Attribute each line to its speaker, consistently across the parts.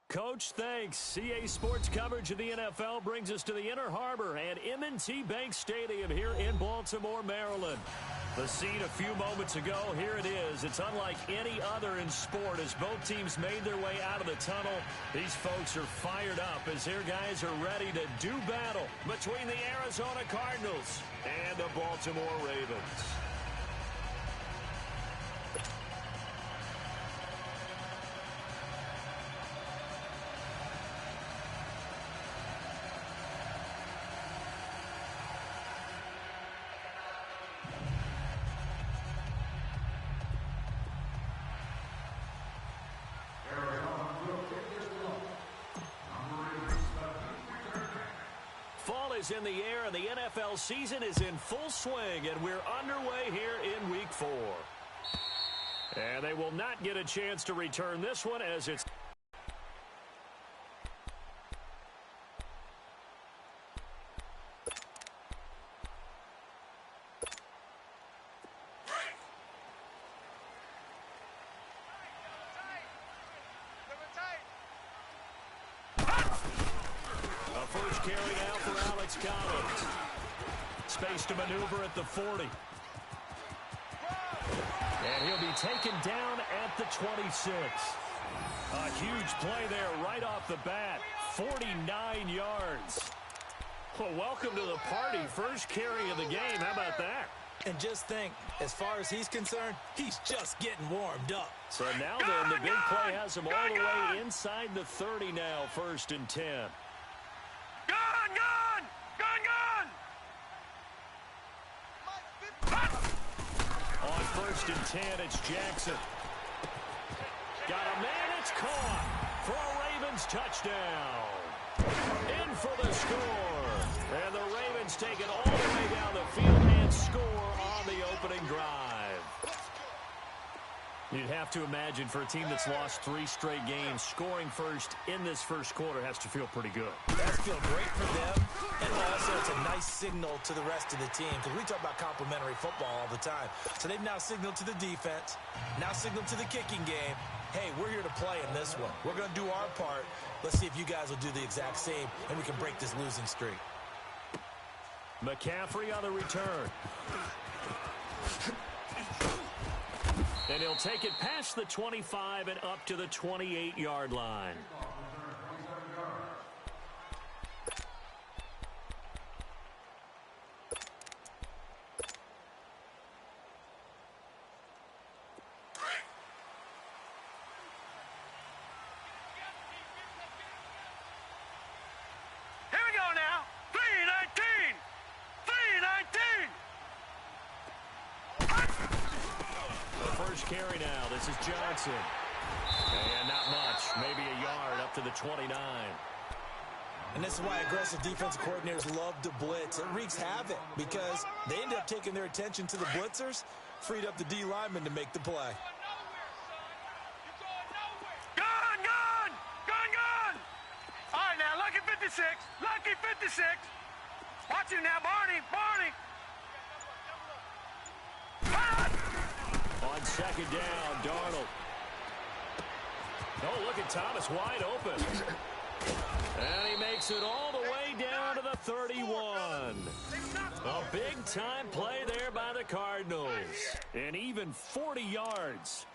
Speaker 1: Coach, thanks. CA Sports coverage of the NFL brings us to the Inner Harbor at M&T Bank Stadium here in Baltimore, Maryland. The scene a few moments ago, here it is. It's unlike any other in sport as both teams made their way out of the tunnel. These folks are fired up as their guys are ready to do battle between the Arizona Cardinals and the Baltimore Ravens. Fall is in the air, and the NFL season is in full swing, and we're underway here in Week 4. And they will not get a chance to return this one as it's... Space to maneuver at the 40. And he'll be taken down at the 26. A huge play there right off the bat. 49 yards. Well, welcome to the party. First carry of the game. How about that?
Speaker 2: And just think, as far as he's concerned, he's just getting warmed up.
Speaker 1: So now then, the big play has him all the way inside the 30 now, 1st and 10. On 1st and 10, it's Jackson. Got a man, it's caught for a Ravens touchdown. In for the score. And the Ravens take it all the way down the field and score on the opening drive. You'd have to imagine for a team that's lost 3 straight games, scoring first in this first quarter has to feel pretty good.
Speaker 2: That's feel great for them, and also it's a nice signal to the rest of the team because we talk about complementary football all the time. So they've now signaled to the defense, now signaled to the kicking game, hey, we're here to play in this one. We're going to do our part. Let's see if you guys will do the exact same, and we can break this losing streak.
Speaker 1: McCaffrey on the return. And he'll take it past the 25 and up to the 28-yard line.
Speaker 3: Here we go now. 319. 319.
Speaker 1: First carry now. This is Johnson. And not much. Maybe a yard up to the 29.
Speaker 2: And this is why aggressive defensive coordinators love to blitz. It wreaks havoc because they end up taking their attention to the blitzers, freed up the D lineman to make the play.
Speaker 3: Gun, gun, gun, gun. All right, now, lucky 56. Lucky 56. Watch him now, Barney, Barney.
Speaker 1: On 2nd down, Darnold. Oh, look at Thomas wide open. And he makes it all the way down to the 31. A big-time play there by the Cardinals. And even 40 yards.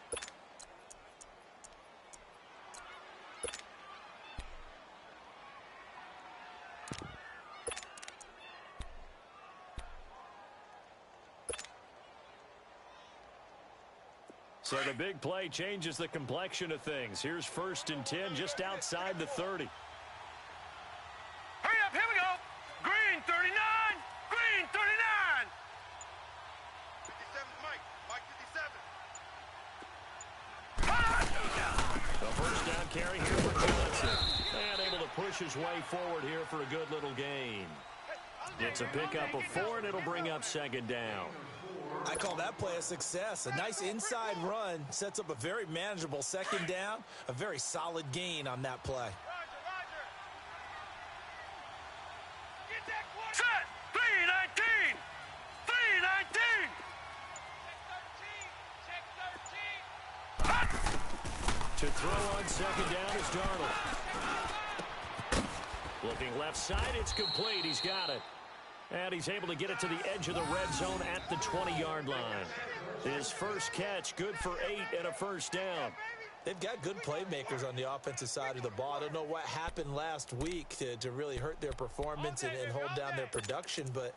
Speaker 1: So the big play changes the complexion of things. Here's 1st and 10 just outside the 30.
Speaker 3: Hurry up, here we go. Green 39. Green 39. 57 Mike. Mike 57.
Speaker 1: The first down carry here for Johnson. And able to push his way forward here for a good little gain. It's a pickup of 4, and it'll bring up 2nd down.
Speaker 2: I call that play a success. A nice inside run sets up a very manageable 2nd down, a very solid gain on that play.
Speaker 3: Set. 319. 319.
Speaker 1: To throw on second down is Darnold. Looking left side, it's complete. He's got it. And he's able to get it to the edge of the red zone at the 20-yard line. His first catch, good for 8 and a first down.
Speaker 2: They've got good playmakers on the offensive side of the ball. I don't know what happened last week to really hurt their performance and hold down their production, but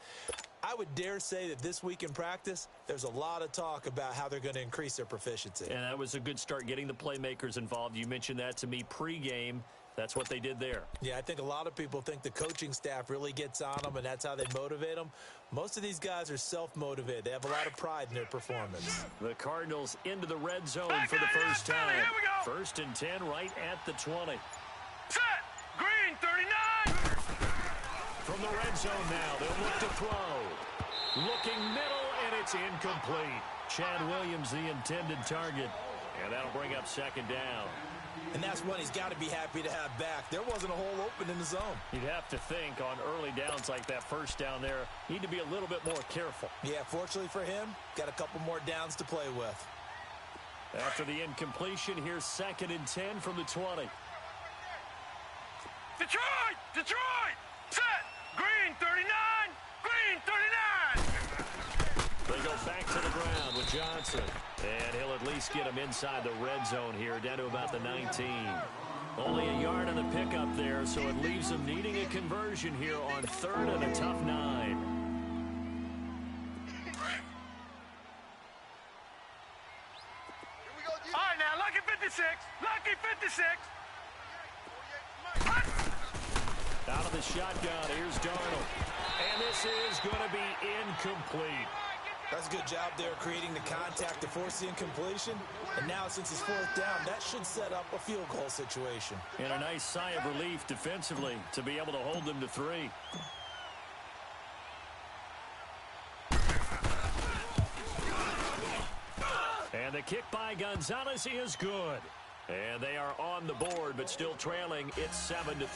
Speaker 2: I would dare say that this week in practice, there's a lot of talk about how they're going to increase their proficiency.
Speaker 1: And that was a good start getting the playmakers involved. You mentioned that to me pregame. That's what they did there.
Speaker 2: Yeah, I think a lot of people think the coaching staff really gets on them, and that's how they motivate them. Most of these guys are self-motivated. They have a lot of pride in their performance.
Speaker 1: The Cardinals into the red zone for the first time. First and 10 right at the 20.
Speaker 3: Set. Green, 39.
Speaker 1: From the red zone now, they'll look to throw. Looking middle, and it's incomplete. Chad Williams, the intended target. And that'll bring up second down.
Speaker 2: And that's one he's got to be happy to have back. There wasn't a hole open in the zone.
Speaker 1: You'd have to think on early downs like that first down there, need to be a little bit more careful.
Speaker 2: Yeah, fortunately for him, got a couple more downs to play with.
Speaker 1: After the incompletion, here's second and 10 from the 20.
Speaker 3: Detroit! Detroit! Set! Green, 39. Green, 39.
Speaker 1: They go back to the ground with Johnson. And he'll at least get him inside the red zone here, down to about the 19. Only a yard on the pickup there, so it leaves them needing a conversion here on third and a tough 9.
Speaker 3: All right, now, lucky 56. Lucky 56.
Speaker 1: Out of the shotgun, here's Darnold. And this is going to be incomplete.
Speaker 2: That's a good job there creating the contact to force the incompletion. And now since it's fourth down, that should set up a field goal situation.
Speaker 1: And a nice sigh of relief defensively to be able to hold them to 3. And the kick by Gonzalez is good. And they are on the board, but still trailing. It's 7-3.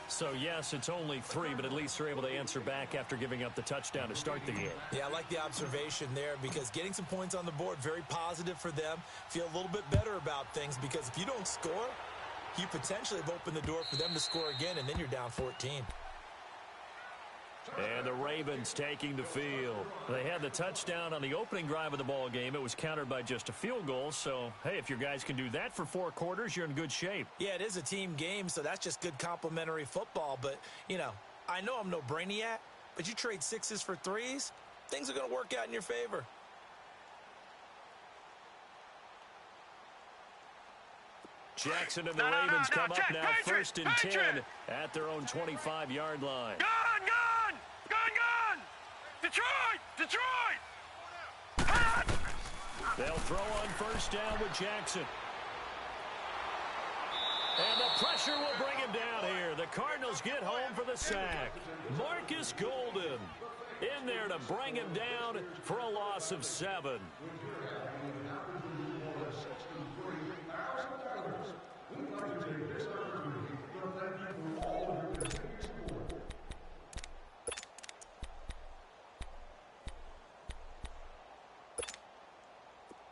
Speaker 1: So, yes, it's only 3, but at least they're able to answer back after giving up the touchdown to start the game.
Speaker 2: Yeah, I like the observation there because getting some points on the board, very positive for them. Feel a little bit better about things because if you don't score, you potentially have opened the door for them to score again, and then you're down 14.
Speaker 1: And the Ravens taking the field. They had the touchdown on the opening drive of the ball game. It was countered by just a field goal. So, hey, if your guys can do that for 4 quarters, you're in good shape.
Speaker 2: Yeah, it is a team game, so that's just good complimentary football. But, you know, I know I'm no brainiac, but you trade 6s for 3s, things are going to work out in your favor.
Speaker 1: Jackson and the Ravens come up now, first and 10 at their own 25-yard line.
Speaker 3: Gun! Detroit! Detroit!
Speaker 1: They'll throw on first down with Jackson. And the pressure will bring him down here. The Cardinals get home for the sack. Marcus Golden in there to bring him down for a loss of 7.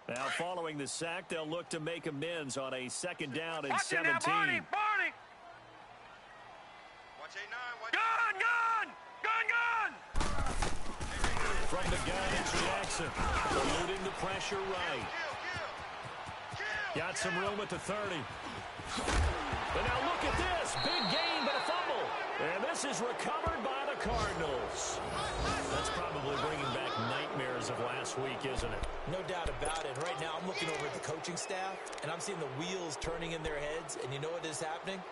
Speaker 1: Now, following the sack, they'll look to make amends on a second down and 17.
Speaker 3: Now, Barney! Watch gun!
Speaker 1: From the gun, it's Jackson. Eluding the pressure right. Got some room at the 30. But now look at this. Big gain, but a fumble. And this is recovered by the Cardinals. That's probably bringing back nightmares of last week, isn't it?
Speaker 2: No doubt about it. Right now, I'm looking over at the coaching staff, and I'm seeing the wheels turning in their heads. And you know what is happening?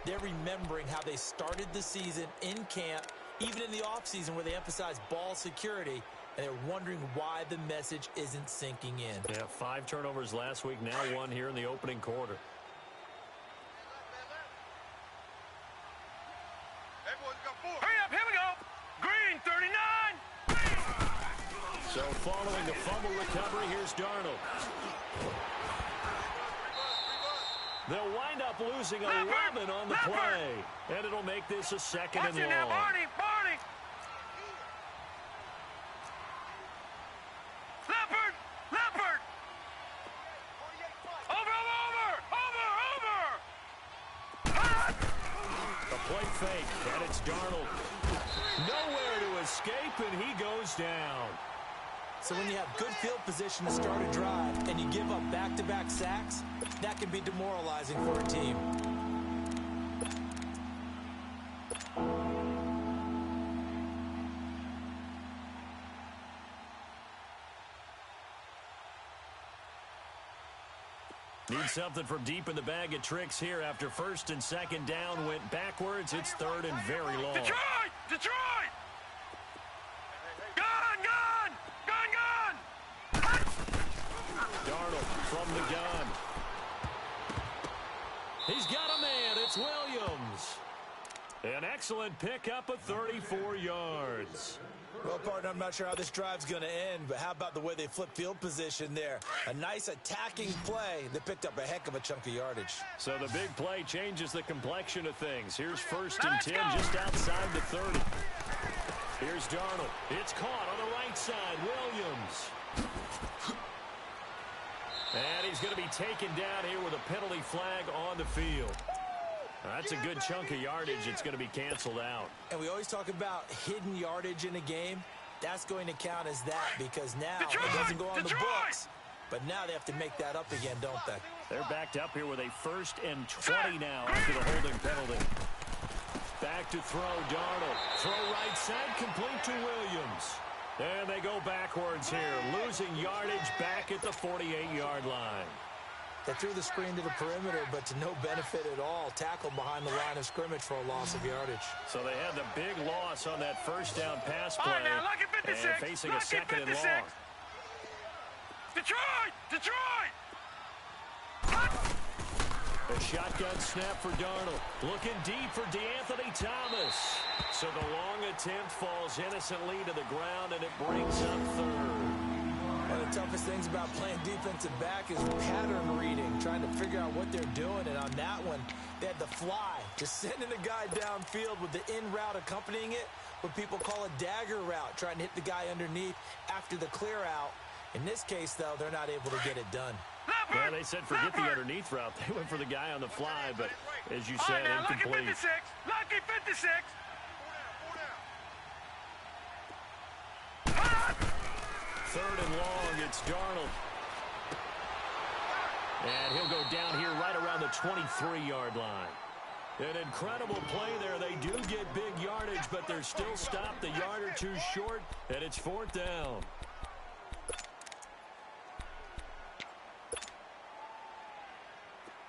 Speaker 2: They're remembering how they started the season in camp, even in the offseason where they emphasized ball security, and they're wondering why the message isn't sinking in.
Speaker 1: Yeah, 5 turnovers last week, now 1 here in the opening quarter.
Speaker 3: Hurry up, here we go. Green, 39.
Speaker 1: So following the fumble recovery, here's Darnold. They'll wind up losing 11 on the play. And it'll make this a second and long.
Speaker 3: Now, Barney. Leopard. Over.
Speaker 1: play fake, and it's Darnold. Nowhere to escape, and he goes down.
Speaker 2: So when you have good field position to start a drive and you give up back-to-back sacks, that can be demoralizing for a team.
Speaker 1: Need something from deep in the bag of tricks here after first and second down went backwards. It's third and very long.
Speaker 3: Detroit! Detroit! Gun! Gun! Gun! Gun!
Speaker 1: Darnold from the gun. He's got a man. It's Williams. An excellent pickup of 34 yards.
Speaker 2: Well, partner, I'm not sure how this drive's going to end, but how about the way they flip field position there? A nice attacking play that picked up a heck of a chunk of yardage.
Speaker 1: So the big play changes the complexion of things. Here's first and 10 just outside the 30. Here's Darnold. It's caught on the right side. Williams. And he's going to be taken down here with a penalty flag on the field. That's a good chunk of yardage. It's going to be canceled out.
Speaker 2: And we always talk about hidden yardage in a game. That's going to count as that because now it doesn't go on the books. But now they have to make that up again, don't they?
Speaker 1: They're backed up here with a first and 20 now after the holding penalty. Back to throw, Darnold. Throw right side, complete to Williams. And they go backwards here, losing yardage back at the 48-yard line.
Speaker 2: They threw the screen to the perimeter, but to no benefit at all. Tackled behind the line of scrimmage for a loss of yardage.
Speaker 1: So they had the big loss on that first down pass play.
Speaker 3: All right, now, lucky 56.
Speaker 1: And facing a second and
Speaker 3: 56.
Speaker 1: long.
Speaker 3: Detroit! Detroit!
Speaker 1: A shotgun snap for Darnold. Looking deep for DeAnthony Thomas. So the long attempt falls innocently to the ground, and it brings up third.
Speaker 2: One of the toughest things about playing defensive back is pattern reading, trying to figure out what they're doing. And on that one, they had the fly, just sending a guy downfield with the in route accompanying it, what people call a dagger route, trying to hit the guy underneath after the clear out. In this case, though, they're not able to get it done.
Speaker 1: Well, they said forget the underneath route. They went for the guy on the fly, but as you said, incomplete.
Speaker 3: Lucky 56. Lucky 56.
Speaker 1: Third and long, it's Darnold. And he'll go down here right around the 23-yard line. An incredible play there. They do get big yardage, but they're still stopped a yard or two short, and it's fourth down.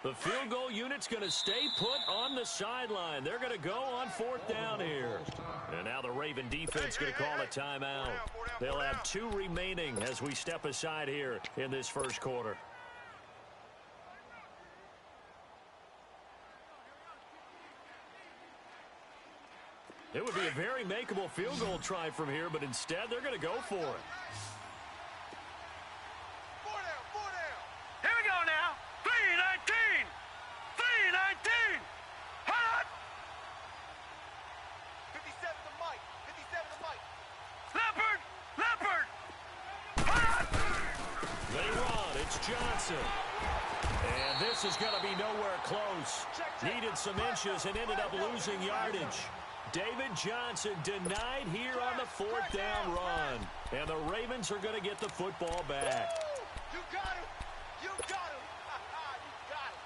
Speaker 1: The field goal unit's going to stay put on the sideline. They're going to go on fourth down here. And now the Raven defense going to call a timeout. They'll have 2 remaining as we step aside here in this first quarter. It would be a very makeable field goal try from here, but instead they're going to go for it.
Speaker 3: Here we go now. 3-19. 3-19. Hot.
Speaker 4: 57 to Mike. 57 to Mike.
Speaker 3: Leopard. Leopard. Hot.
Speaker 1: They run. It's Johnson. And this is going to be nowhere close. Needed some inches and ended up losing yardage. David Johnson denied here on the fourth down run. And the Ravens are going to get the football back.
Speaker 4: You got him. You got him. You got him.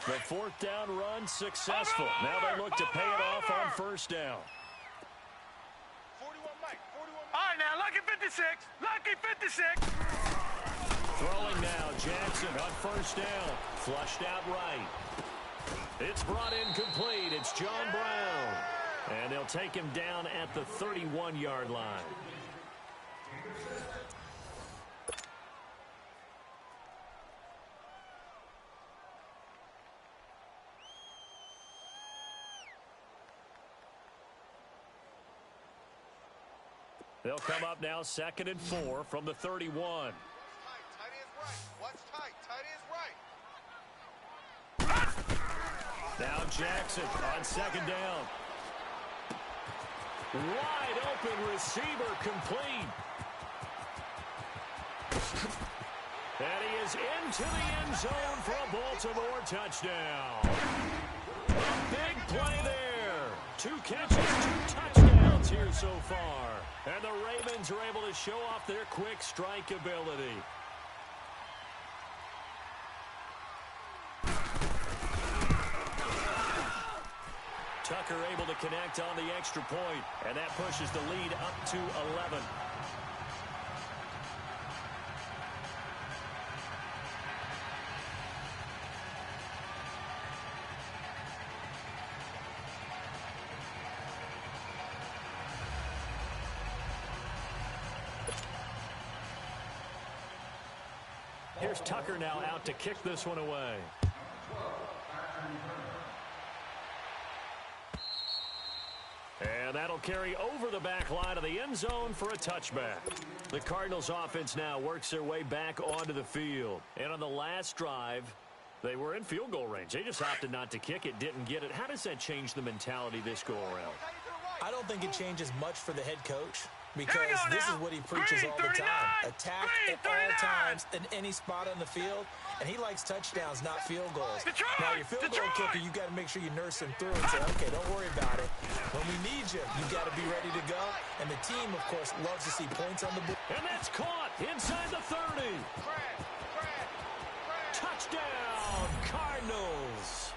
Speaker 1: The fourth down run successful. Now they look to pay it off on first down.
Speaker 4: 41 Mike. 41 Mike.
Speaker 3: All right, now, lucky 56. Lucky 56.
Speaker 1: Throwing now, Jackson on first down. Flushed out right. It's brought in complete. It's John Brown. And they'll take him down at the 31-yard line. They'll come up now 2nd and 4 from the 31.
Speaker 4: Tight is right. What's tight? Tight is right.
Speaker 1: Now Jackson on second down. Wide open receiver complete. And he is into the end zone for a Baltimore touchdown. A big play 2 catches, 2 touchdowns here so far. And the Ravens are able to show off their quick strike ability. Tucker able to connect on the extra point, and that pushes the lead up to 11. Here's Tucker now out to kick this one away. And that'll carry over the back line of the end zone for a touchback. The Cardinals offense now works their way back onto the field. And on the last drive, they were in field goal range. They just opted not to kick it, didn't get it. How does that change the mentality this go around?
Speaker 2: I don't think it changes much for the head coach, because this is what he preaches all the time. Attack at all times in any spot on the field, and he likes touchdowns, not field goals. Now, your field goal kicker, you got to make sure you nurse him through and say, okay, don't worry about it. When we need you, you got to be ready to go. And the team, of course, loves to see points on the board.
Speaker 1: And that's caught inside the 30. Touchdown, Cardinals.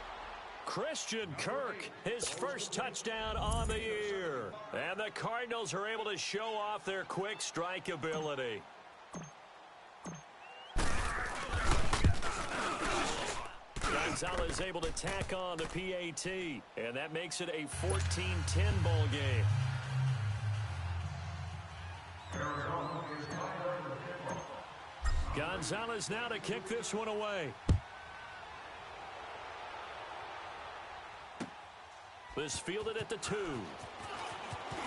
Speaker 1: Christian Kirk, his first touchdown on the year. And the Cardinals are able to show off their quick strike ability. Gonzalez able to tack on the PAT, and that makes it a 14-10 ball game. Gonzalez now to kick this one away. This fielded at the 2.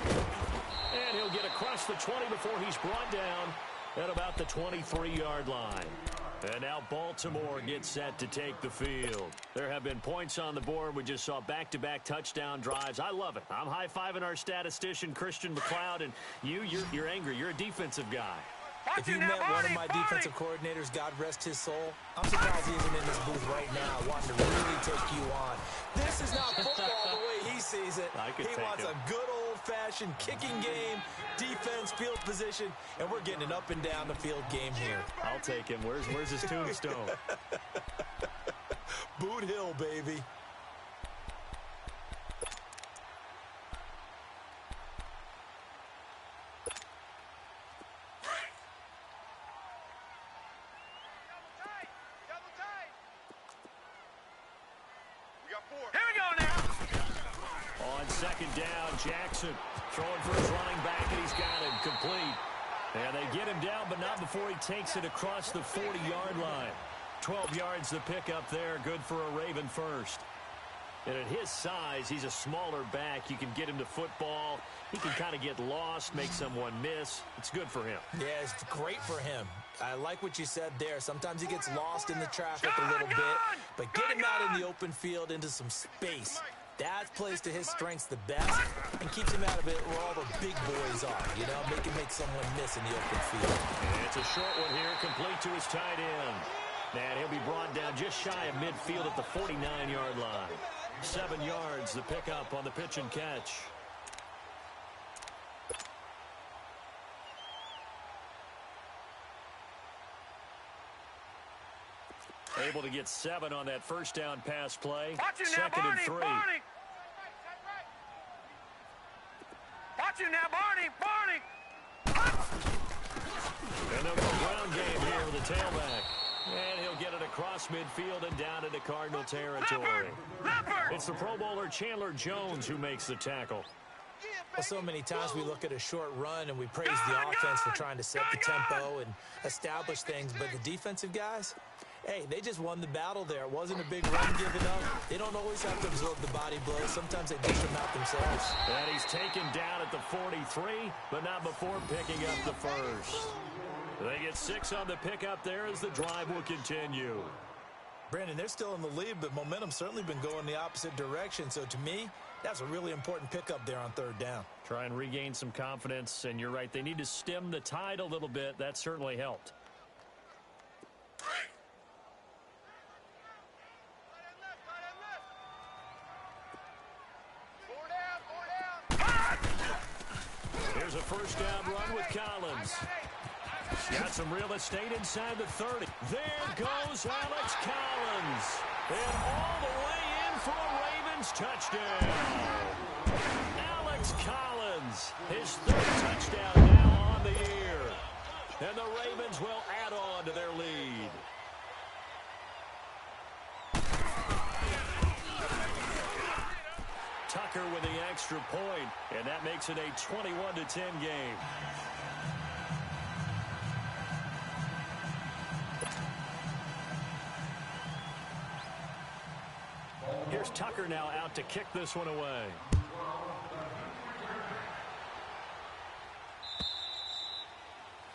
Speaker 1: And he'll get across the 20 before he's brought down at about the 23-yard line. And now Baltimore gets set to take the field. There have been points on the board. We just saw back-to-back touchdown drives. I love it. I'm high-fiving our statistician, Christian McLeod, and you're angry. You're a defensive guy.
Speaker 2: If you met one of my defensive coordinators, God rest his soul, I'm surprised he isn't in this booth right now wanting to really take you on. This is not football the way he sees it. He wants a good old-fashioned kicking game, defense, field position, and we're getting an up-and-down the field game here.
Speaker 1: I'll take him. Where's his tombstone?
Speaker 2: Boot Hill, baby.
Speaker 1: Jackson throwing for his running back, and he's got him complete. And they get him down, but not before he takes it across the 40-yard line. 12 yards to pick up there, good for a Raven first. And at his size, he's a smaller back. You can get him to football. He can kind of get lost, make someone miss. It's good for him.
Speaker 2: Yeah, it's great for him. I like what you said there. Sometimes he gets lost in the traffic a little bit, but get him out in the open field into some space. That plays to his strengths the best and keeps him out of it where all the big boys are, you know, make someone miss in the open field.
Speaker 1: And it's a short one here, complete to his tight end. And he'll be brought down just shy of midfield at the 49-yard line. 7 yards, the pickup on the pitch and catch. Able to get 7 on that first down pass play. Second and 3.
Speaker 3: Barney. Watch you now, Barney.
Speaker 1: And they'll go ground game here with the tailback. And he'll get it across midfield and down into Cardinal territory. It's the Pro Bowler Chandler Jones who makes the tackle.
Speaker 2: Well, so many times we look at a short run and we praise the offense for trying to set the tempo and establish things, but the defensive guys, hey, they just won the battle there. It wasn't a big run given up. They don't always have to absorb the body blows. Sometimes they dish them out themselves.
Speaker 1: And he's taken down at the 43, but not before picking up the first. They get 6 on the pickup there as the drive will continue.
Speaker 2: Brandon, they're still in the lead, but momentum's certainly been going the opposite direction. So to me, that's a really important pickup there on third down.
Speaker 1: Try and regain some confidence, and you're right. They need to stem the tide a little bit. That certainly helped. a first down run with Collins. Got some real estate inside the 30. There goes Alex Collins. And all the way in for a Ravens touchdown. Alex Collins, his third touchdown now on the year. And the Ravens will add on to their lead. Tucker with the extra point, and that makes it a 21-10 game. Here's Tucker now out to kick this one away.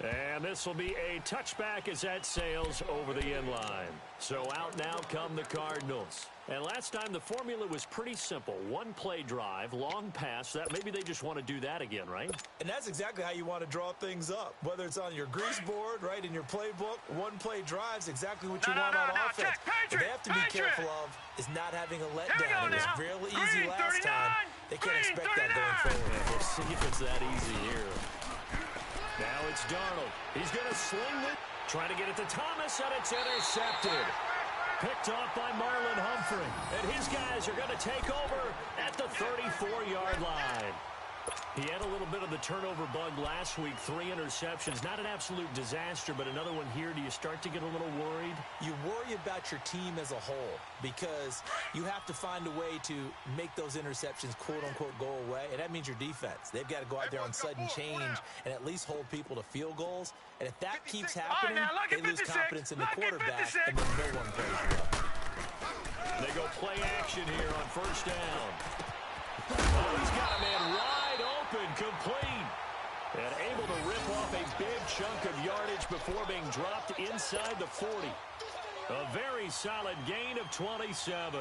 Speaker 1: And this will be a touchback as that sails over the end line. So out now come the Cardinals. And last time the formula was pretty simple. One play drive, long pass. That maybe they just want to do that again, right?
Speaker 2: And that's exactly how you want to draw things up. Whether it's on your grease board, right, in your playbook, one play drive's exactly what you want on offense. What they have to be careful of is not having a letdown. It was really easy last time. They can't expect that going forward.
Speaker 1: We'll see if it's that easy here. Now it's Darnold. He's going to sling it. Trying to get it to Thomas, and it's intercepted. Picked off by Marlon Humphrey. And his guys are going to take over at the 34-yard line. He had a little bit of the turnover bug last week. 3 interceptions. Not an absolute disaster, but another one here. Do you start to get a little worried?
Speaker 2: You worry about your team as a whole because you have to find a way to make those interceptions, quote-unquote, go away. And that means your defense. They've got to go out there on sudden change and at least hold people to field goals. And if that keeps happening, they lose confidence in the quarterback, and then no one plays well.
Speaker 1: They go play action here on first down. Oh, he's got a man wide open, complete. And able to rip off a big chunk of yardage before being dropped inside the 40. A very solid gain of 27.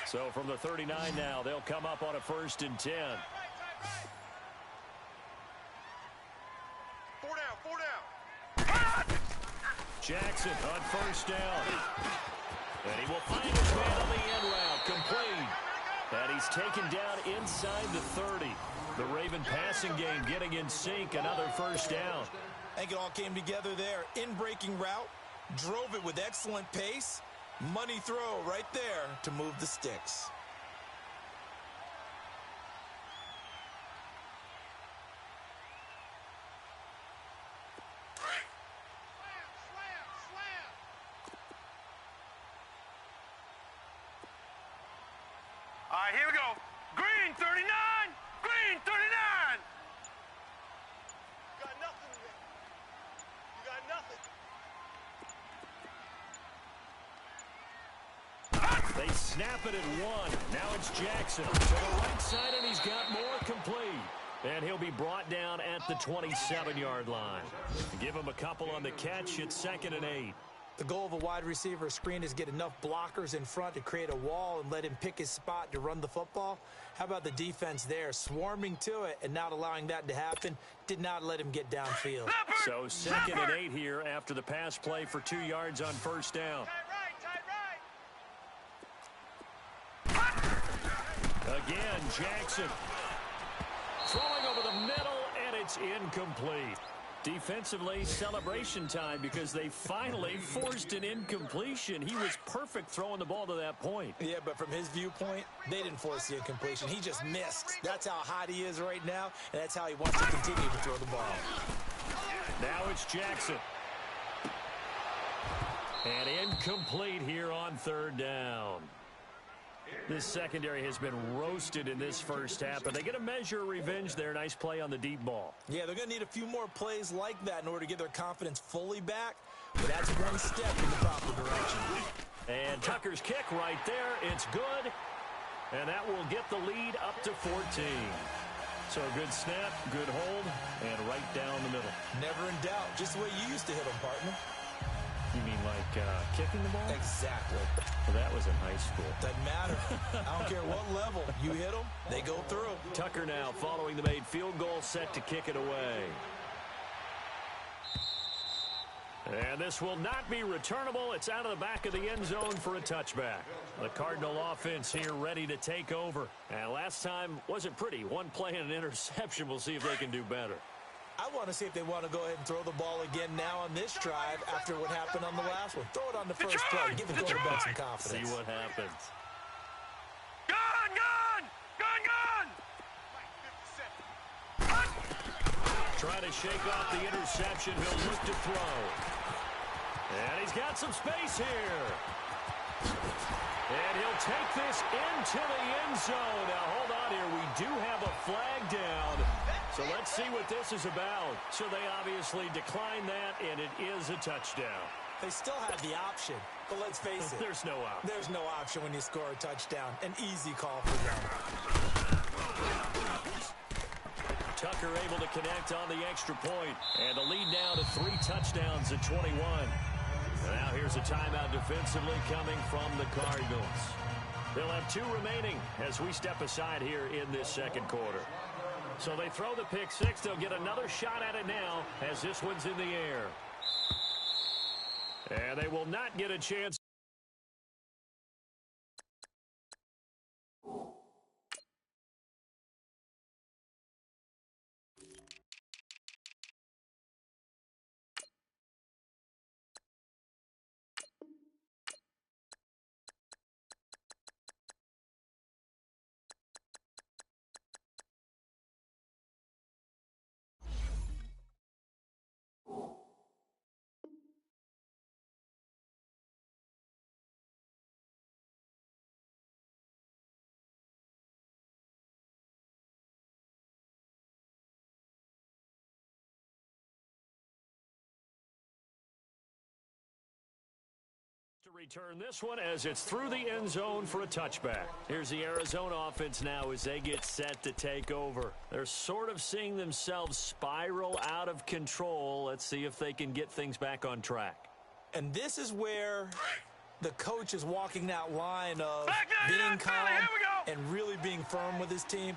Speaker 1: So from the 39 now, they'll come up on a 1st and 10.
Speaker 4: 4 down.
Speaker 1: Jackson on first down. And he will find his man on the end route, complete. And he's taken down inside the 30. The Raven passing game getting in sync. Another first down.
Speaker 2: I think it all came together there. In-breaking route. Drove it with excellent pace. Money throw right there to move the sticks.
Speaker 3: All right, here we go. Green 39. Green 39.
Speaker 4: You got nothing there. You got nothing.
Speaker 1: They snap it at 1. Now it's Jackson to the right side, and he's got more, complete. And he'll be brought down at the 27-yard line. Give him a couple on the catch. It's 2nd and 8.
Speaker 2: The goal of a wide receiver screen is get enough blockers in front to create a wall and let him pick his spot to run the football. How about the defense there, swarming to it and not allowing that to happen? Did not let him get downfield.
Speaker 1: So 2nd and 8 here after the pass play for 2 yards on first down. Again, Jackson throwing over the middle, and it's incomplete. Defensively, celebration time because they finally forced an incompletion. He was perfect throwing the ball to that point.
Speaker 2: Yeah, but from his viewpoint, they didn't force the incompletion. He just missed. That's how hot he is right now, and that's how he wants to continue to throw the ball.
Speaker 1: Now it's Jackson. And incomplete here on 3rd down. This secondary has been roasted in this first half, but they get a measure of revenge there. Nice play on the deep ball.
Speaker 2: Yeah, they're going to need a few more plays like that in order to get their confidence fully back, but that's one step in the proper direction.
Speaker 1: And Tucker's kick right there. It's good, and that will get the lead up to 14. So a good snap, good hold, and right down the middle.
Speaker 2: Never in doubt. Just the way you used to hit them, partner.
Speaker 1: You mean like kicking the ball?
Speaker 2: Exactly.
Speaker 1: Well, that was in high school.
Speaker 2: Doesn't matter. I don't care what level. You hit them, they go through.
Speaker 1: Tucker now following the made field goal, set to kick it away. And this will not be returnable. It's out of the back of the end zone for a touchback. The Cardinal offense here ready to take over. And last time wasn't pretty. One play and an interception. We'll see if they can do better.
Speaker 2: I want to see if they want to go ahead and throw the ball again now on this drive after what happened on the last one. Throw it on the first play. Give the quarterback some confidence.
Speaker 1: See what happens.
Speaker 3: Gun, gun! Gun, gun!
Speaker 1: Trying to shake off the interception. He'll look to throw. And he's got some space here. And he'll take this into the end zone. Now, hold on here. We do have a flag down. So let's see what this is about. So they obviously declined that, and it is a touchdown.
Speaker 2: They still have the option, but let's face it.
Speaker 1: There's no option.
Speaker 2: There's no option when you score a touchdown. An easy call for them.
Speaker 1: Tucker able to connect on the extra point. And the lead now to 3 touchdowns at 21. Now here's a timeout defensively coming from the Cardinals. They'll have 2 remaining as we step aside here in this second quarter. So they throw the pick 6. They'll get another shot at it now as this one's in the air. And they will not get a chance. To return this one as it's through the end zone for a touchback. Here's the Arizona offense now as they get set to take over. They're sort of seeing themselves spiral out of control. Let's see if they can get things back on track.
Speaker 2: And this is where the coach is walking that line of being calm and really being firm with his team.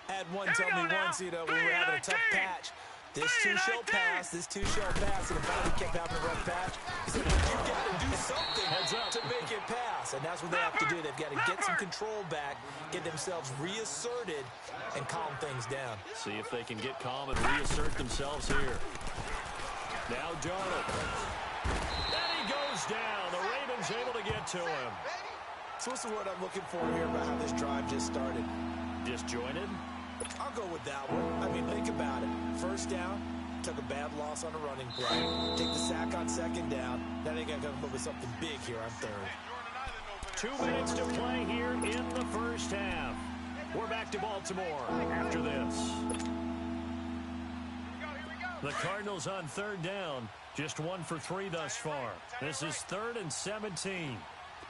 Speaker 2: I had one tell me once, we were having a tough patch. This too shall pass. This too shall pass. And the body kept having a rough patch. He said, you got to do something to make it pass. And that's what they have to do. They've got to get some control back, get themselves reasserted, and calm things down.
Speaker 1: See if they can get calm and reassert themselves here. Now Darnold. And he goes down. The Ravens able to get to him.
Speaker 2: So what's the word I'm looking for here about how this drive just started?
Speaker 1: Disjointed?
Speaker 2: I'll go with that one. I mean, think about it. First down, took a bad loss on a running play. Take the sack on second down. Now they got to come up with something big here on third.
Speaker 1: 2 minutes to play here in the first half. We're back to Baltimore after this. The Cardinals on third down. Just 1 for 3 thus far. This is 3rd and 17.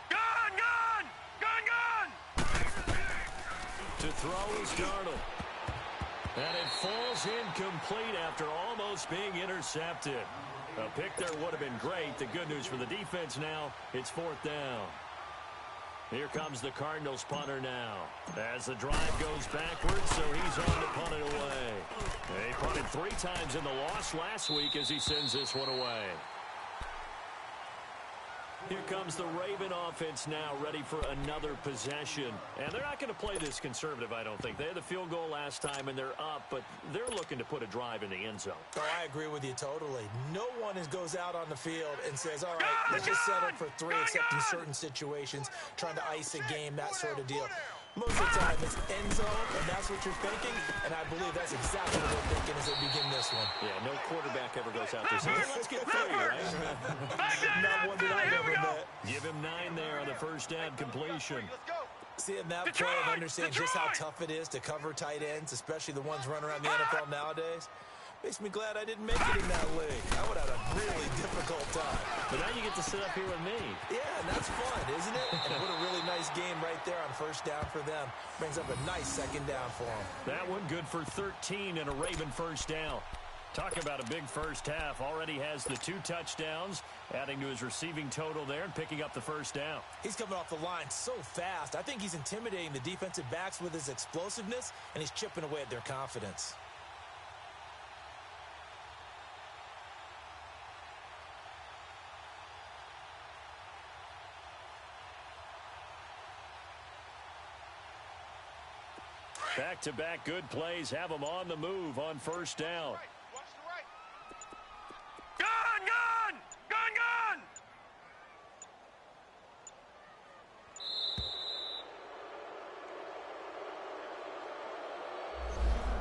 Speaker 3: Gun, gun! Gun, gun!
Speaker 1: To throw is Darnold. And it falls incomplete after almost being intercepted. A pick there would have been great. The good news for the defense now, it's 4th down. Here comes the Cardinals punter now. As the drive goes backwards, so he's on to punt it away. They punted 3 times in the loss last week as he sends this one away. Here comes the Raven offense now ready for another possession. And they're not going to play this conservative, I don't think. They had the field goal last time, and they're up, but they're looking to put a drive in the end zone.
Speaker 2: Oh, I agree with you totally. No one goes out on the field and says, all right, let's just settle for 3, except in certain situations, trying to ice a game, that sort of deal. Most of the time, it's end zone, and that's what you're thinking, and I believe that's exactly what they're thinking as they begin this one.
Speaker 1: Yeah, no quarterback ever goes out there saying, hey, let's get 3, right?
Speaker 2: Not one that I've ever met.
Speaker 1: Give him 9 there on the first down completion.
Speaker 2: Seeing that play and understanding just how tough it is to cover tight ends, especially the ones running around the NFL nowadays, makes me glad I didn't make it in that league. I would have had a really difficult time.
Speaker 1: But now you get to sit up here with me.
Speaker 2: Yeah, and that's fun, isn't it? And what a really nice game right there on first down for them. Brings up a nice second down for them.
Speaker 1: That one good for 13 and a Raven first down. Talk about a big first half. Already has the 2 touchdowns, adding to his receiving total there and picking up the first down.
Speaker 2: He's coming off the line so fast. I think he's intimidating the defensive backs with his explosiveness, and he's chipping away at their confidence.
Speaker 1: Back-to-back good plays have them on the move on first down.
Speaker 4: Watch the right.
Speaker 3: Gun, gun! Gun, gun!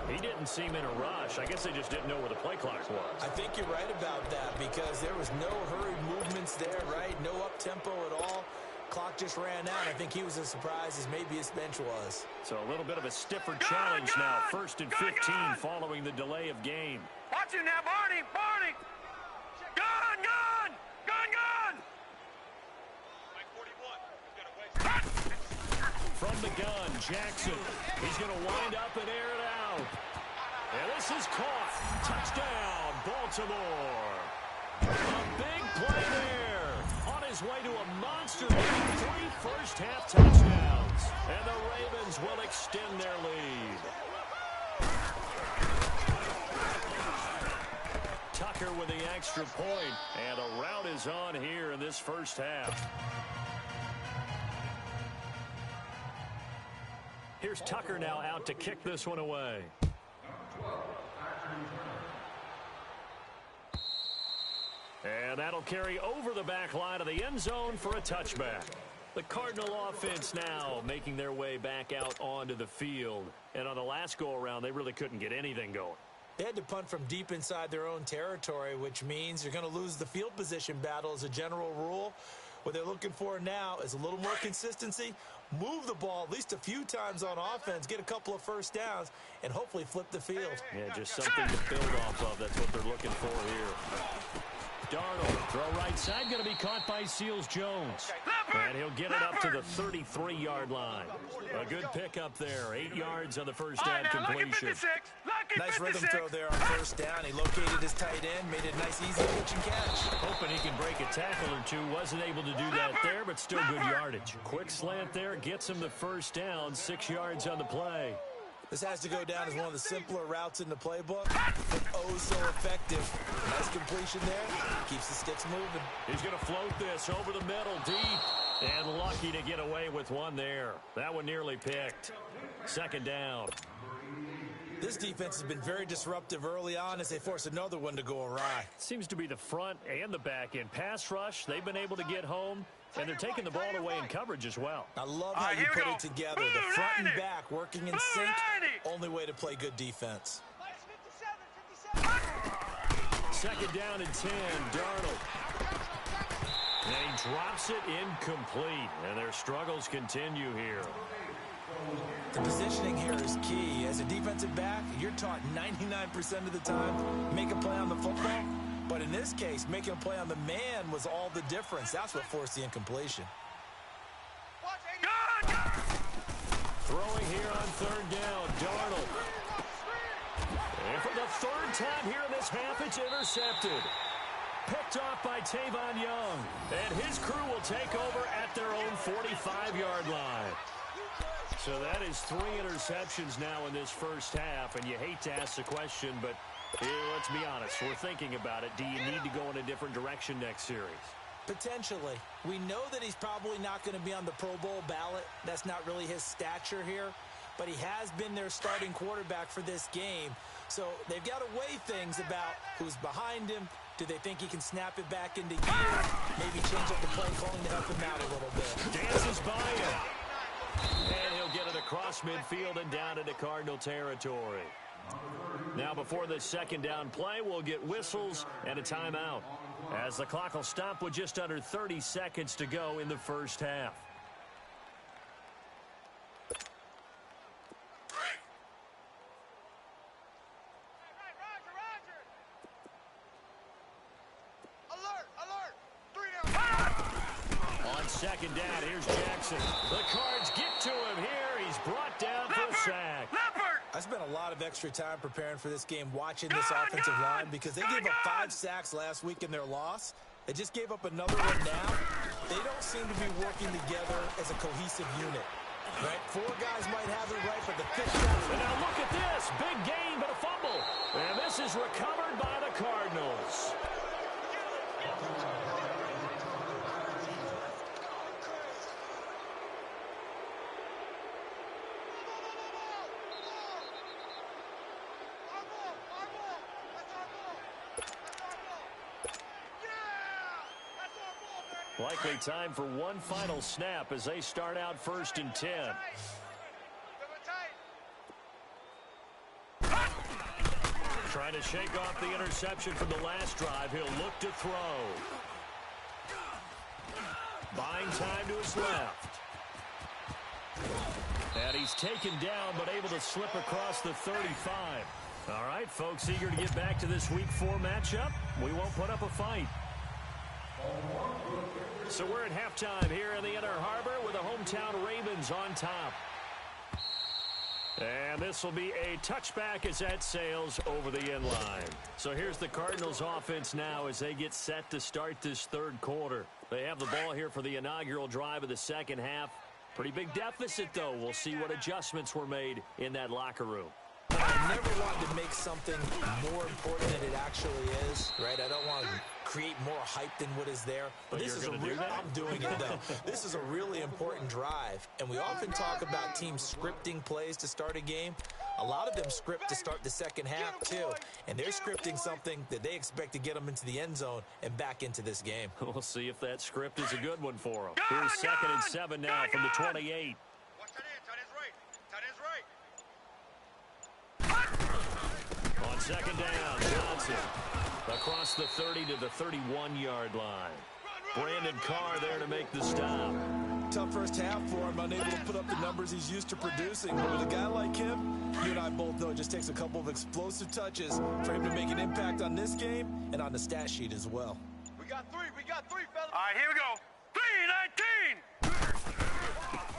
Speaker 1: He didn't seem in a rush. I guess they just didn't know where the play clock was.
Speaker 2: I think you're right about that because there was no hurried movements there, right? No up-tempo at all. Clock just ran out. I think he was as surprised as maybe his bench was.
Speaker 1: So a little bit of a stiffer challenge now. 1st and 15 following the delay of game.
Speaker 3: Watch you now, Barney! Barney! Gun, gun! Gun, gun!
Speaker 4: Mike 41. You gotta wait.
Speaker 1: From the gun, Jackson. He's going to wind up and air it out. And this is caught. Touchdown, Baltimore. A big play there. On his way to a monster lead, 3 first-half touchdowns. And the Ravens will extend their lead. Tucker with the extra point. And a rout is on here in this first half. Here's Tucker now out to kick this one away. And that'll carry over the back line of the end zone for a touchback. The Cardinal offense now making their way back out onto the field. And on the last go-around, they really couldn't get anything going.
Speaker 2: They had to punt from deep inside their own territory, which means you're going to lose the field position battle as a general rule. What they're looking for now is a little more consistency, move the ball at least a few times on offense, get a couple of first downs, and hopefully flip the field.
Speaker 1: Yeah, just something to build off of. That's what they're looking for here. Darnold, throw right side, going to be caught by Seals-Jones. And he'll get it up to the 33-yard line. A good pickup there, 8 yards on the first down completion.
Speaker 2: Nice rhythm throw there on first down. He located his tight end, made it a nice, easy catch and catch.
Speaker 1: Hoping he can break a tackle or two. Wasn't able to do that there, but still good yardage. Quick slant there, gets him the first down, 6 yards on the play.
Speaker 2: This has to go down as one of the simpler routes in the playbook, but oh so effective. Nice completion there. Keeps the sticks moving.
Speaker 1: He's going to float this over the middle, deep, and lucky to get away with one there. That one nearly picked. Second down.
Speaker 2: This defense has been very disruptive early on as they force another one to go awry.
Speaker 1: Seems to be the front and the back end. Pass rush, they've been able to get home, and they're taking the ball away in coverage as well.
Speaker 2: I love how you put it together. The front and back working in sync. Only way to play good defense.
Speaker 1: Second down and 10, Darnold. And he drops it incomplete, and their struggles continue here.
Speaker 2: The positioning here is key. As a defensive back, you're taught 99% of the time, make a play on the football. But in this case, making a play on the man was all the difference. That's what forced the incompletion.
Speaker 1: Throwing here on third down, Darnold. And for the third time here in this half, it's intercepted. Picked off by Tavon Young. And his crew will take over at their own 45-yard line. So that is 3 interceptions now in this first half, and you hate to ask the question, but let's be honest, we're thinking about it. Do you need to go in a different direction next series?
Speaker 2: Potentially. We know that he's probably not going to be on the Pro Bowl ballot. That's not really his stature here, but he has been their starting quarterback for this game. So they've got to weigh things about who's behind him. Do they think he can snap it back into gear? Maybe change up the play calling to help him out a little bit.
Speaker 1: Dances by him. And he'll get it across midfield and down into Cardinal territory. Now before this second down play, we'll get whistles and a timeout, as the clock will stop with just under 30 seconds to go in the first half. Second down, here's Jackson. The Cards get to him here. He's brought down for a sack.
Speaker 2: I spent a lot of extra time preparing for this game, watching this offensive line, because they gave up 5 sacks last week in their loss. They just gave up another one now. They don't seem to be working together as a cohesive unit. Right? 4 guys might have it right, but the 5th guy...
Speaker 1: And now look at this. Big gain, but a fumble. And this is recovered by the Cardinals. Likely time for one final snap as they start out 1st and 10. Trying to shake off the interception from the last drive. He'll look to throw. Buying time to his left. And he's taken down, but able to slip across the 35. All right, folks, eager to get back to this Week 4 matchup. We won't put up a fight. So we're at halftime here in the Inner Harbor with the hometown Ravens on top. And this will be a touchback as that sails over the end line. So here's the Cardinals offense now as they get set to start this 3rd quarter. They have the ball here for the inaugural drive of the 2nd half. Pretty big deficit, though. We'll see what adjustments were made in that locker room.
Speaker 2: I never wanted to make something more important than it actually is, right? I don't want to create more hype than what is there. But this is a real, I'm doing it, though. This is a really important drive. And we often talk about teams scripting plays to start a game. A lot of them script to start the 2nd half, too. And they're scripting something that they expect to get them into the end zone and back into this game.
Speaker 1: We'll see if that script is a good one for them. Here's 2nd and 7 now from the 28. On 2nd down, Johnson across the 30 to the 31-yard line. Brandon Carr there to make the stop.
Speaker 2: Tough first half for him, unable to put up the numbers he's used to producing. But with a guy like him, you and I both know it just takes a couple of explosive touches for him to make an impact on this game and on the stat sheet as well.
Speaker 4: We got three, fellas.
Speaker 3: All right, here we go. 3-19.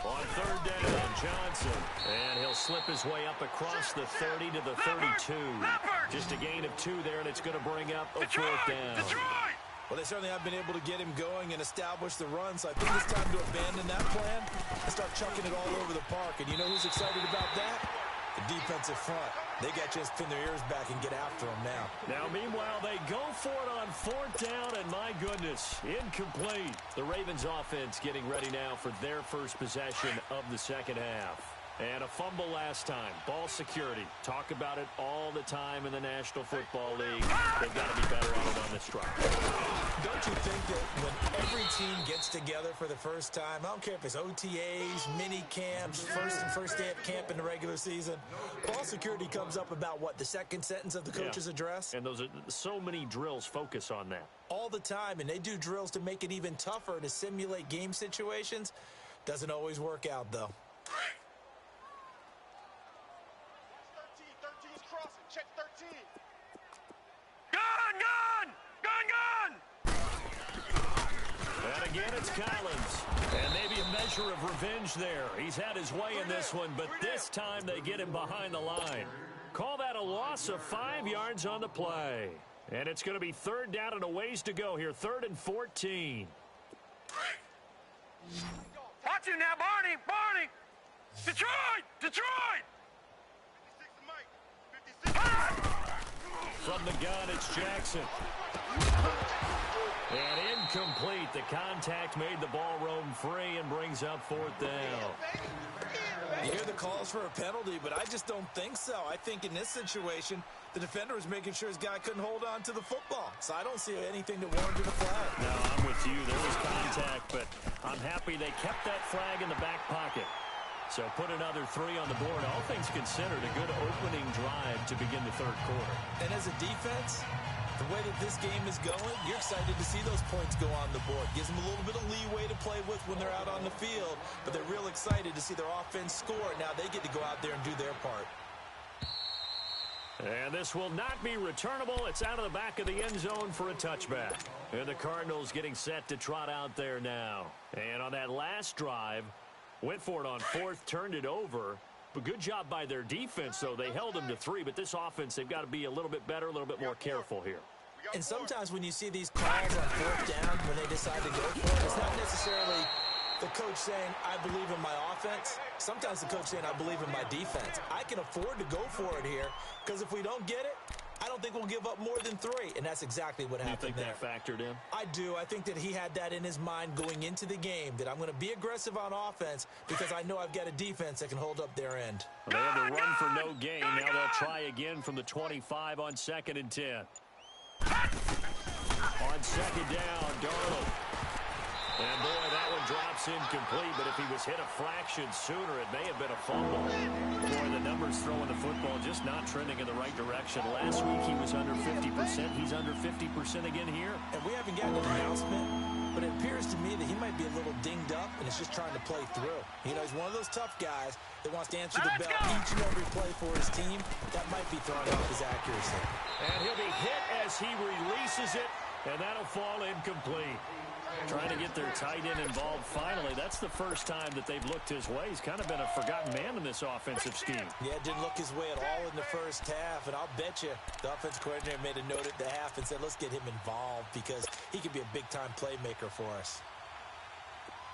Speaker 1: On 3rd down, Johnson. And he'll slip his way up across the 30 to the 32. Just a gain of 2 there, and it's going to bring up a 4th down.
Speaker 2: Well, they certainly have been able to get him going and establish the run, so I think it's time to abandon that plan and start chucking it all over the park. And you know who's excited about that? The defensive front. They got to just pin their ears back and get after him now.
Speaker 1: Now, meanwhile, they go for it on 4th down, and my goodness, incomplete. The Ravens offense getting ready now for their first possession of the 2nd half. And a fumble last time. Ball security. Talk about it all the time in the National Football League. They've got to be better at it on this drive.
Speaker 2: Don't you think that when every team gets together for the first time, I don't care if it's OTAs, mini camps, first day of camp in the regular season, ball security comes up about what, the 2nd sentence of the coach's address?
Speaker 1: And those are so many drills focus on that.
Speaker 2: All the time, and they do drills to make it even tougher to simulate game situations. Doesn't always work out, though.
Speaker 4: 13's crossing. Check 13.
Speaker 3: Gun!
Speaker 1: And again, it's Collins. And maybe a measure of revenge there. He's had his way in this one, but this time they get him behind the line. Call that a loss of 5 yards on the play. And it's going to be 3rd down and a ways to go here. 3rd and 14.
Speaker 3: Watch him now, Barney! Detroit! 56
Speaker 1: From the gun, it's Jackson. And incomplete. The contact made the ball roam free and brings up 4th down.
Speaker 2: You hear the calls for a penalty, but I just don't think so. I think in this situation, the defender was making sure his guy couldn't hold on to the football. So I don't see anything to warrant a flag.
Speaker 1: No, I'm with you. There was contact, but I'm happy they kept that flag in the back pocket. So put another 3 on the board. All things considered, a good opening drive to begin the 3rd quarter.
Speaker 2: And as a defense, the way that this game is going, you're excited to see those points go on the board. Gives them a little bit of leeway to play with when they're out on the field, but they're real excited to see their offense score. Now they get to go out there and do their part.
Speaker 1: And this will not be returnable. It's out of the back of the end zone for a touchback. And the Cardinals getting set to trot out there now. And on that last drive, went for it on 4th, turned it over. But good job by their defense, though. They held them to 3, but this offense, they've got to be a little bit better, a little bit more careful here.
Speaker 2: And sometimes when you see these calls on 4th down, when they decide to go for it, it's not necessarily the coach saying, I believe in my offense. Sometimes the coach saying, I believe in my defense. I can afford to go for it here, because if we don't get it, I don't think we'll give up more than 3, and that's exactly what happened there.
Speaker 1: You think that factored in?
Speaker 2: I do. I think that he had that in his mind going into the game, that I'm going to be aggressive on offense because I know I've got a defense that can hold up their end.
Speaker 1: Well, they had to run for no gain. Now they'll try again from the 25 on 2nd and 10. On 2nd down, Darnold. And boy, that one drops incomplete, but if he was hit a fraction sooner, it may have been a fumble. Boy, the numbers throwing the football just not trending in the right direction. Last week he was under 50%. He's under 50% again here.
Speaker 2: And we haven't gotten an announcement, but it appears to me that he might be a little dinged up and is just trying to play through. You know, he's one of those tough guys that wants to answer the bell each and every play for his team. That might be throwing off his accuracy.
Speaker 1: And he'll be hit as he releases it, and that'll fall incomplete. Trying to get their tight end involved finally. That's the first time that they've looked his way. He's kind of been a forgotten man in this offensive scheme.
Speaker 2: Yeah, didn't look his way at all in the first half, and I'll bet you the offensive coordinator made a note at the half and said, let's get him involved because he could be a big-time playmaker for us.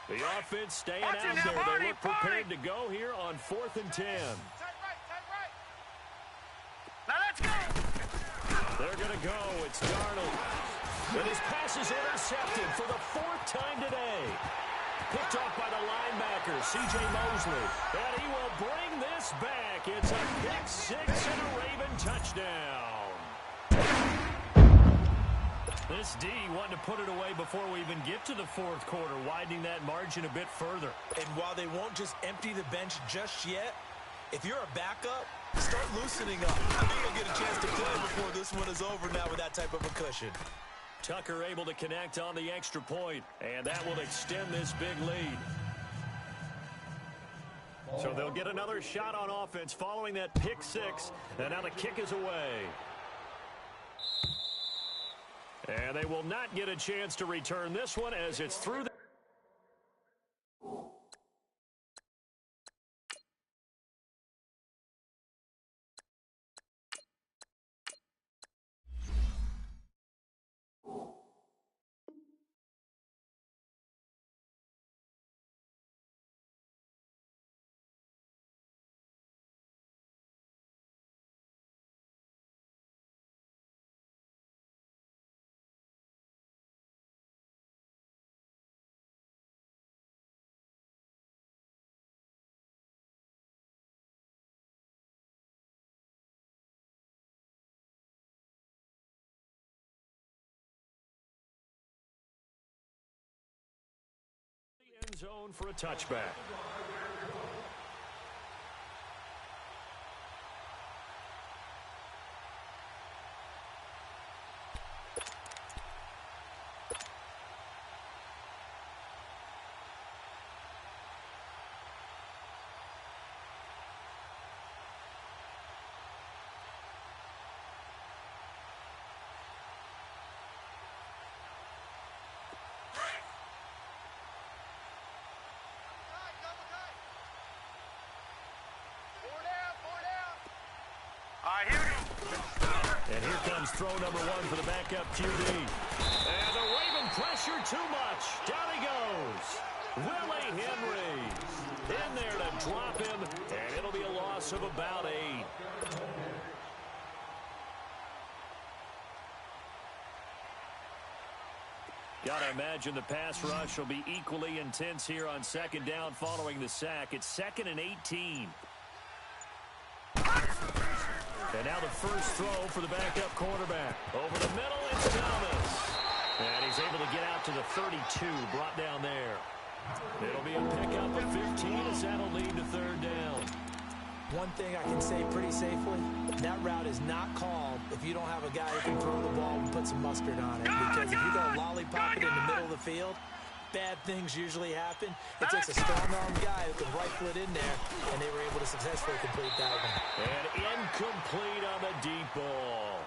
Speaker 1: The offense staying out there. They look prepared to go here on 4th and 10.
Speaker 3: Now let's go.
Speaker 1: They're going to go. It's Darnold. And his pass is intercepted for the 4th time today. Picked off by the linebacker, C.J. Mosley. And he will bring this back. It's a pick six and a Raven touchdown. This D wanted to put it away before we even get to the 4th quarter, widening that margin a bit further.
Speaker 2: And while they won't just empty the bench just yet, if you're a backup, start loosening up. I think you'll get a chance to play before this one is over now with that type of a cushion.
Speaker 1: Tucker able to connect on the extra point, and that will extend this big lead. So they'll get another shot on offense following that pick six, and now the kick is away. And they will not get a chance to return this one as it's through the... end zone for a touchback. And here comes throw number one for the backup QB. And the Raven pressure too much. Down he goes. Willie Henry in there to drop him, and it'll be a loss of about 8. Gotta imagine the pass rush will be equally intense here on 2nd down following the sack. It's 2nd and 18. And now the first throw for the backup quarterback. Over the middle, it's Thomas. And he's able to get out to the 32, brought down there. It'll be a pickup of 15 as that'll lead to 3rd down.
Speaker 2: One thing I can say pretty safely, that route is not called if you don't have a guy who can throw the ball and put some mustard on it. Because if you go lollipop it in the middle of the field, bad things usually happen. It takes a strong-armed guy who can rifle it in there, and they were able to successfully complete that one.
Speaker 1: And incomplete on the deep ball.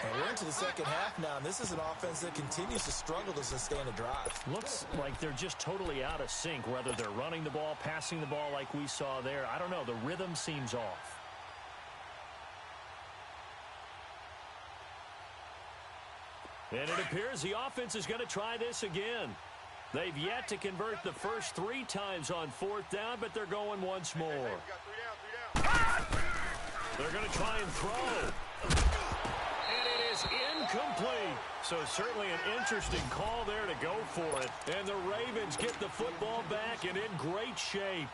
Speaker 2: And we're into the 2nd half now, and this is an offense that continues to struggle to sustain a drive.
Speaker 1: Looks like they're just totally out of sync, whether they're running the ball, passing the ball like we saw there. I don't know. The rhythm seems off. And it appears the offense is going to try this again. They've yet to convert the first 3 times on 4th down, but they're going once more. They're going to try and throw. And it is incomplete. So certainly an interesting call there to go for it. And the Ravens get the football back and in great shape.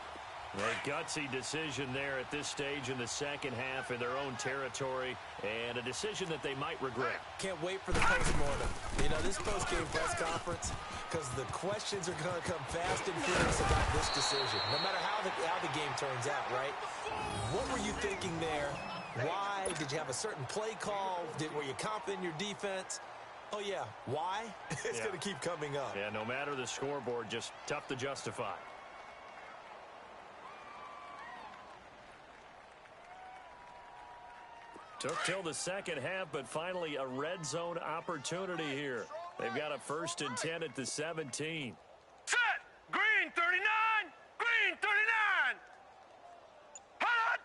Speaker 1: A gutsy decision there at this stage in the second half in their own territory, and a decision that they might regret.
Speaker 2: Can't wait for the postmortem. You know, this post-game press conference, because the questions are going to come fast and furious about this decision, no matter how the game turns out, right? What were you thinking there? Why? Did you have a certain play call? Were you confident in your defense? Oh, yeah. Why? It's going to keep coming up.
Speaker 1: Yeah, no matter the scoreboard, just tough to justify. Took till the second half, but finally a red zone opportunity here. They've got a 1st and 10 at the 17.
Speaker 3: Set! Green 39! Green 39! Hot!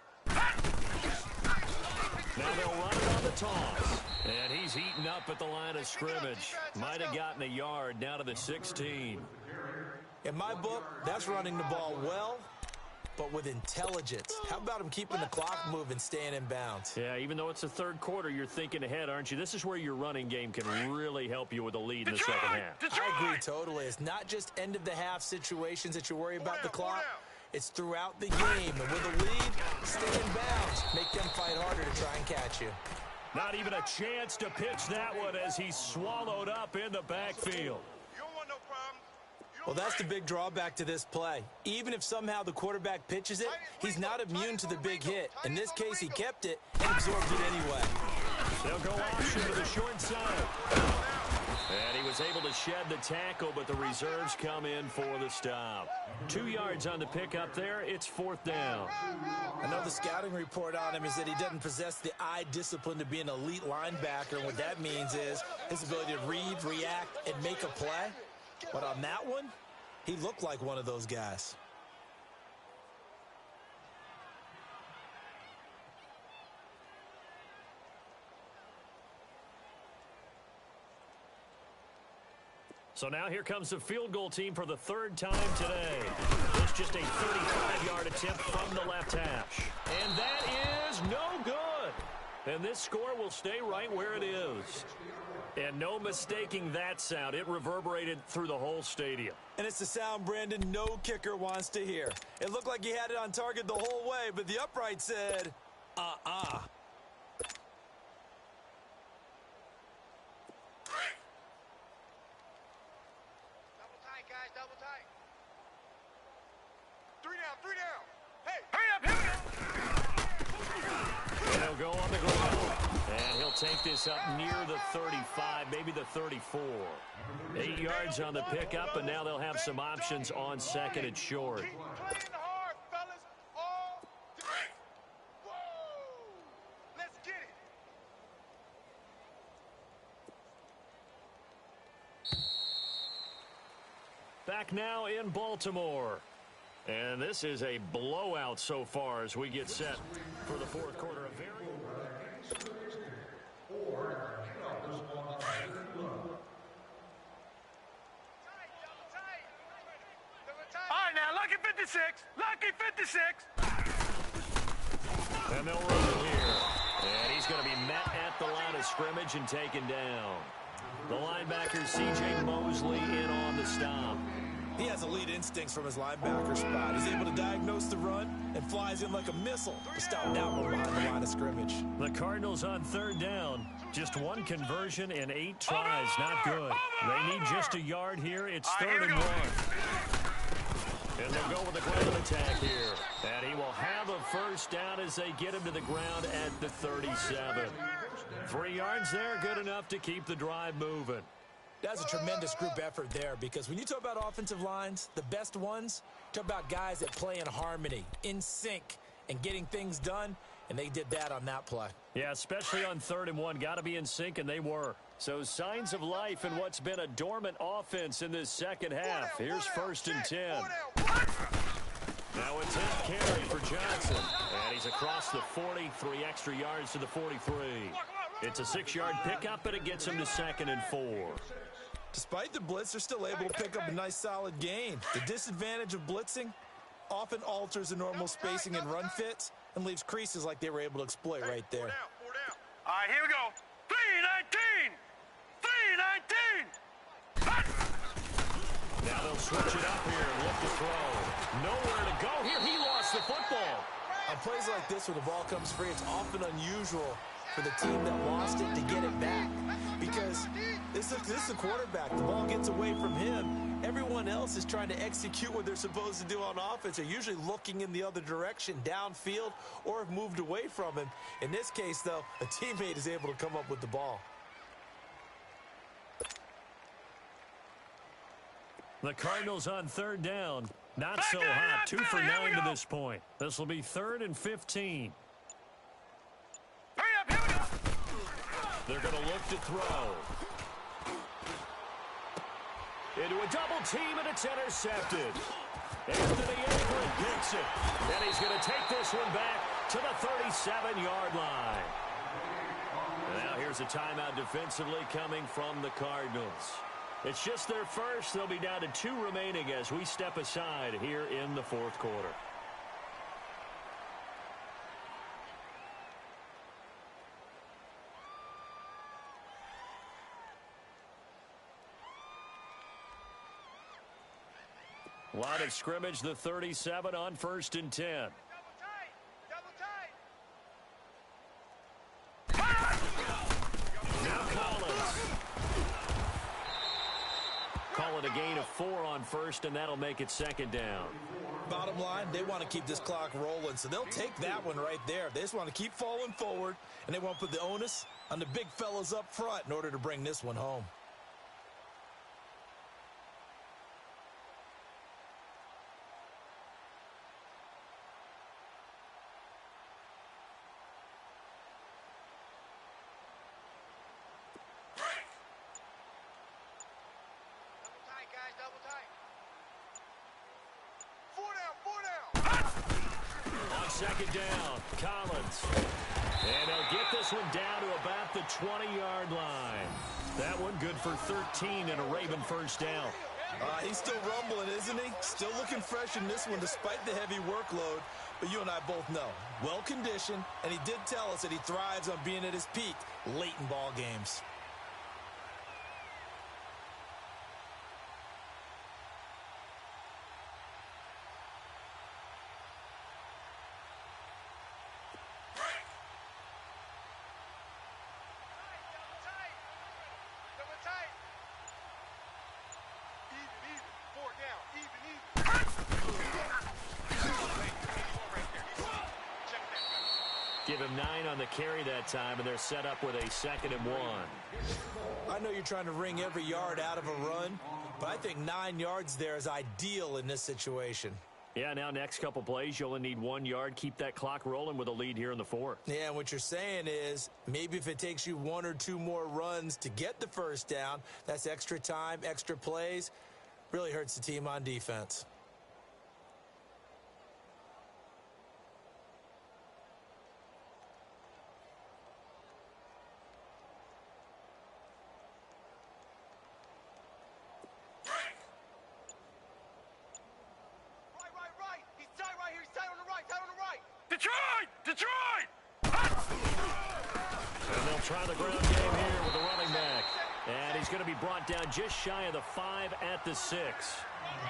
Speaker 1: Now they'll run it on the toss. And he's eaten up at the line of scrimmage. Might have gotten a yard down to the 16.
Speaker 2: In my book, that's running the ball well, but with intelligence. How about him keeping the clock moving, staying in bounds?
Speaker 1: Yeah, even though it's the third quarter, you're thinking ahead, aren't you? This is where your running game can really help you with a lead in the second half.
Speaker 2: I agree totally. It's not just end-of-the-half situations that you worry about the clock. It's throughout the game. And with a lead, stay in bounds. Make them fight harder to try and catch you.
Speaker 1: Not even a chance to pitch that one as he's swallowed up in the backfield.
Speaker 2: Well, that's the big drawback to this play. Even if somehow the quarterback pitches it, he's not immune to the big hit. In this case, he kept it and absorbed it anyway.
Speaker 1: They'll go option to the short side. And he was able to shed the tackle, but the reserves come in for the stop. 2 yards on the pickup there. It's 4th down.
Speaker 2: I know the scouting report on him is that he doesn't possess the eye discipline to be an elite linebacker. And what that means is his ability to read, react, and make a play. But on that one, he looked like one of those guys.
Speaker 1: So now here comes the field goal team for the 3rd time today. It's just a 35-yard attempt from the left hash. And that is no good. And this score will stay right where it is. And no mistaking that sound. It reverberated through the whole stadium.
Speaker 2: And it's the sound, Brandon, no kicker wants to hear. It looked like he had it on target the whole way, but the upright said, uh-uh.
Speaker 4: Double tight, guys, double tight. 3 down, 3 down. Hey,
Speaker 3: Hurry up,
Speaker 1: And he'll go on the ground. And he'll take this up near the 35, maybe the 34. 8 yards on the pickup, and now they'll have some options on 2nd and short.
Speaker 4: keep playing hard, fellas. All day. Woo! Let's get it.
Speaker 1: Back now in Baltimore. And this is a blowout so far as we get set for the 4th quarter. A very
Speaker 3: All right, now, lucky 56. Lucky 56.
Speaker 1: And they'll run it here. And he's going to be met at the line of scrimmage and taken down. The linebacker, C.J. Mosley, in on the stop.
Speaker 2: He has elite instincts from his linebacker spot. He's able to diagnose the run and flies in like a missile to stop that one behind the line of scrimmage.
Speaker 1: The Cardinals on 3rd down. Just 1 conversion in 8 tries. Not good. They need just a yard here. It's 3rd and 1. And they'll go with the ground attack here. And he will have a 1st down as they get him to the ground at the 37. 3 yards there, good enough to keep the drive moving.
Speaker 2: That's a tremendous group effort there, because when you talk about offensive lines, the best ones, talk about guys that play in harmony, in sync, and getting things done, and they did that on that play.
Speaker 1: Yeah, especially on 3rd and 1. Got to be in sync, and they were. So signs of life in what's been a dormant offense in this second half. Here's 1st and 10. Now a 10th carry for Johnson. And he's across the 40, 3 extra yards to the 43. It's a 6-yard pickup, but it gets him to 2nd and 4.
Speaker 2: Despite the blitz, they're still able to pick up a nice solid gain. The disadvantage of blitzing often alters the normal spacing and run fits and leaves creases like they were able to exploit right there.
Speaker 3: 4 down. All right, here we go. 3-19. 3-19.
Speaker 1: Now they'll switch it up here and look to throw. Nowhere to go here. He lost the football.
Speaker 2: On plays like this where the ball comes free, it's often unusual for the team that lost it to get it back. Because this is the quarterback. The ball gets away from him. Everyone else is trying to execute what they're supposed to do on offense. They're usually looking in the other direction, downfield, or have moved away from him. In this case, though, a teammate is able to come up with the ball.
Speaker 1: The Cardinals on third down. Not so hot. 2 for 9 to this point. This will be 3rd and 15.
Speaker 3: Hurry up, here we go.
Speaker 1: They're going to look to throw. Into a double team, and it's intercepted. Anthony England gets it. And he's going to take this one back to the 37-yard line. Now here's a timeout defensively coming from the Cardinals. It's just their first. They'll be down to 2 remaining as we step aside here in the 4th quarter. Line of scrimmage, the 37 on 1st and 10.
Speaker 4: Double tight. Double tight.
Speaker 1: Now Collins. Call it a gain of 4 on 1st, and that'll make it 2nd down.
Speaker 2: Bottom line, they want to keep this clock rolling, so they'll take that one right there. They just want to keep falling forward, and they want to put the onus on the big fellas up front in order to bring this one home.
Speaker 4: Double tight, guys. Double tight. 4 down. 4 down.
Speaker 1: On 2nd down, Collins. And he'll get this one down to about the 20-yard line. That one good for 13 and a Raven 1st down.
Speaker 2: He's still rumbling, isn't he? Still looking fresh in this one despite the heavy workload. But you and I both know, well-conditioned, and he did tell us that he thrives on being at his peak late in ball games.
Speaker 4: Double tight. Even. 4 down. Check that.
Speaker 1: Give him 9 on the carry that time, and they're set up with a 2nd and 1.
Speaker 2: I know you're trying to wring every yard out of a run, but I think 9 yards there is ideal in this situation.
Speaker 1: Yeah, now next couple plays, you only need 1 yard. Keep that clock rolling with a lead here in the 4th.
Speaker 2: Yeah, and what you're saying is maybe if it takes you 1 or 2 more runs to get the 1st down, that's extra time, extra plays, really hurts the team on defense.
Speaker 4: Right. He's tight right here. He's tight on the right. Tight on the right.
Speaker 3: Detroit!
Speaker 1: And they'll try the ground game here with the running back. And he's going to be brought down just shy of the 5 at the 6.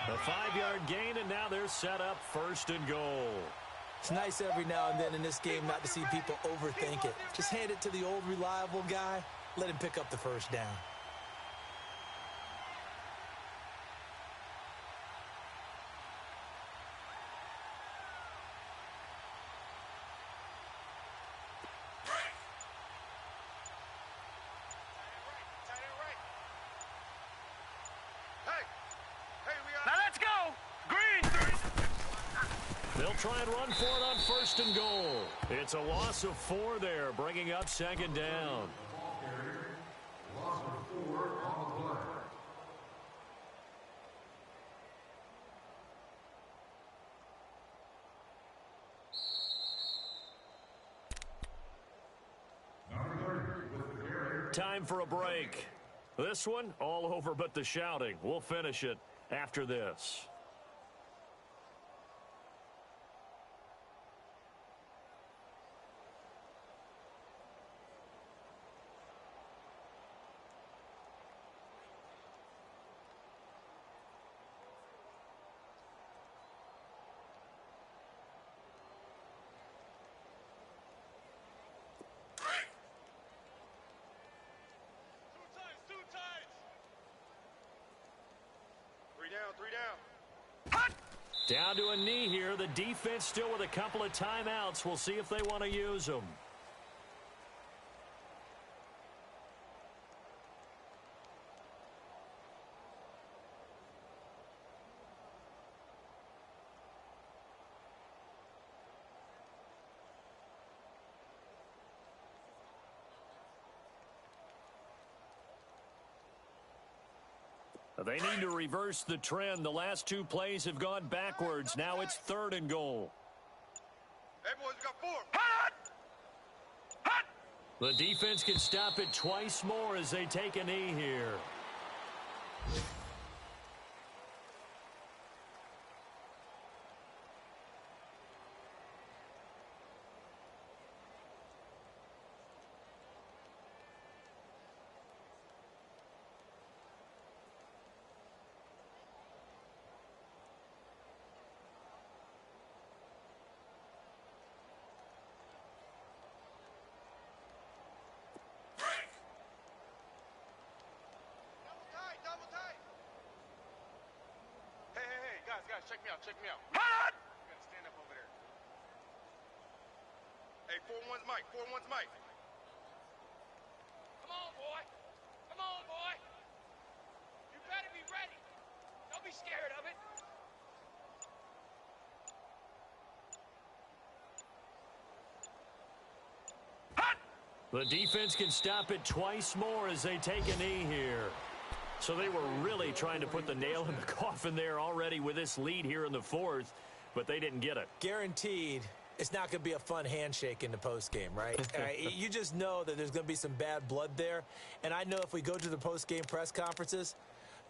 Speaker 1: A 5-yard gain, and now they're set up 1st and goal.
Speaker 2: It's nice every now and then in this game not to see people overthink it. Just hand it to the old reliable guy. Let him pick up the 1st down.
Speaker 4: Tight end right. Hey, we are.
Speaker 3: Now let's go. Green.
Speaker 1: They'll try and run for it on 1st and goal. It's a loss of 4 there, bringing up 2nd down. Time for a break. This one, all over but the shouting. We'll finish it after this.
Speaker 4: 3 down.
Speaker 1: Down to a knee here. The defense still with a couple of timeouts. We'll see if they want to use them. They need to reverse the trend. The last 2 plays have gone backwards. Now it's 3rd and goal.
Speaker 4: Hey, boys, we got 4. Hot! Hot!
Speaker 1: The defense can stop it twice more as they take a knee here.
Speaker 4: Guys, check me out, check me out. Hot! You gotta stand up over there. Hey, 4-1's Mike, 4-1's Mike. Come on, boy. Come on, boy. You better be ready. Don't be scared of it.
Speaker 1: Hot! The defense can stop it twice more as they take a knee here. So they were really trying to put the nail in the coffin there already with this lead here in the 4th, but they didn't get it.
Speaker 2: Guaranteed it's not going to be a fun handshake in the postgame, right? You just know that there's going to be some bad blood there. And I know if we go to the postgame press conferences,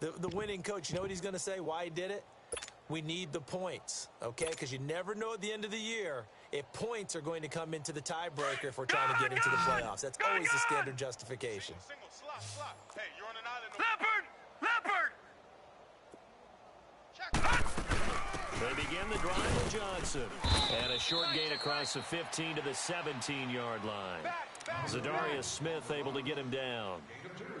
Speaker 2: the winning coach, you know what he's going to say, why he did it? We need the points, okay? Because you never know at the end of the year if points are going to come into the tiebreaker if we're trying to get into the playoffs. That's always the standard justification.
Speaker 4: Single, slot. Hey, you're on an island.
Speaker 3: Leopard!
Speaker 1: They begin the drive with Johnson. And a short gain across the 15 to the 17-yard line. Zadarius Smith able to get him down.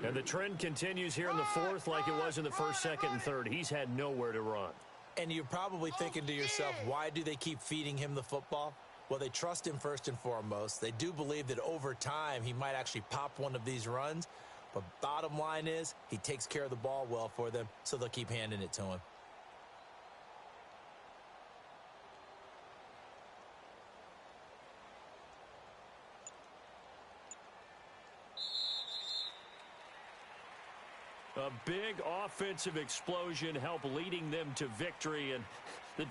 Speaker 1: And the trend continues here in the 4th like it was in the 1st, 2nd, and 3rd. He's had nowhere to run.
Speaker 2: And you're probably thinking to yourself, why do they keep feeding him the football? Well, they trust him first and foremost. They do believe that over time he might actually pop one of these runs. But bottom line is he takes care of the ball well for them, so they'll keep handing it to him.
Speaker 1: A big offensive explosion helped leading them to victory, and the